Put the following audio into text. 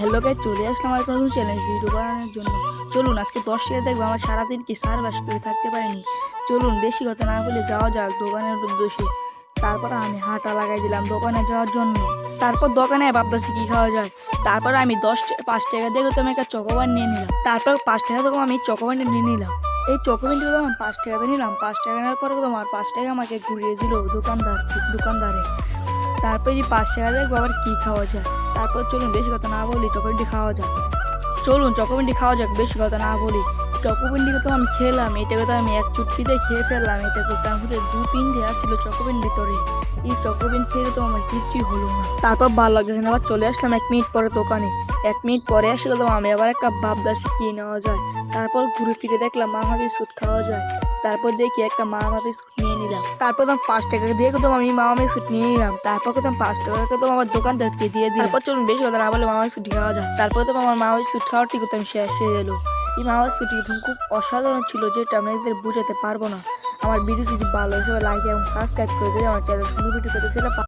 Hello guys, চলে আসলাম আর নতুন challenge video বানানোর জন্য। চলুন আজকে 10 টাকা দেখবো আমরা সারাদিন কি সার্ভাস করে থাকতে পারিনি। চলুন বেশি কথা না বলে যাওয়া যাক দোকানের উদ্দেশ্যে। তারপর আমি হাঁটা লাগাই দিলাম দোকানে যাওয়ার জন্য। তারপর দোকানে ভাবতেছি কি খাওয়া যায়। তারপর আমি 5 টাকা দিয়ে তো আমি একটা চকোবার নিয়ে নিলাম। তারপর 5 টাকা তো আমি চকোবার নিয়ে নিলাম। এই চকোবিনটি তো আমি 5 টাকা দিয়ে নিলাম। 5 টাকা নেওয়ার পরে তো আমার 5 টাকা আমাকে ঘুরিয়ে দিল দোকানদারে। তারপর এই 5 টাকা দেখবো আবার কি খাওয়া যায়। তারপর চলুন বেশি কথা না বলি চকোবিনটি খাওয়া যাক। চলুন চকোবিনটি খাওয়া যাক, বেশি কথা না বলি। চকোবিনটিকে তো আমি খেলাম, এটাকে তো আমি এক চুটকিতে খেয়ে ফেললাম। এটা তো তার মধ্যে 2-3টে আসছিল চকোবিন ভিতরে। এই চকোবিন খেয়ে তো আমার কিচ্ছুই হলো না। তারপর ভালো লাগছে না, আবার চলে আসলাম 1 মিনিট পরে দোকানে। 1 মিনিট পরে আসলে তো আমি আবার একটা ভাবদাসি কি নেওয়া যায়। তারপর ঘুরে ফিরে দেখলাম মামা বিস্কুট খাওয়া যায়। তারপর দেখি একটা মামা বিস্কুট নিয়ে নিলাম। তারপর তো 5 টাকা দিয়ে তো আমি মামা বিস্কুট নিয়ে নিলাম। তারপর তো 5 টাকা তো আমার দোকানদারকে দিয়ে দিলাম। তারপর চলুন বেশি কথা না বলে মামা বিস্কুট খাওয়া যায়। তারপর তো আমার মামা বিস্কুট খাওয়ার ঠিক আমি শেষ হয়ে গেল। এই মামা বিস্কুটটি খুব অসাধারণ ছিল, যেটা আপনাদের বুঝাতে পারবো না। আমার ভিডিও যদি ভালো হয় সবাই লাইক এবং সাবস্ক্রাইব করে দিয়ে আমার চ্যানেল সুন্দর ভিডিও পেতে সেটা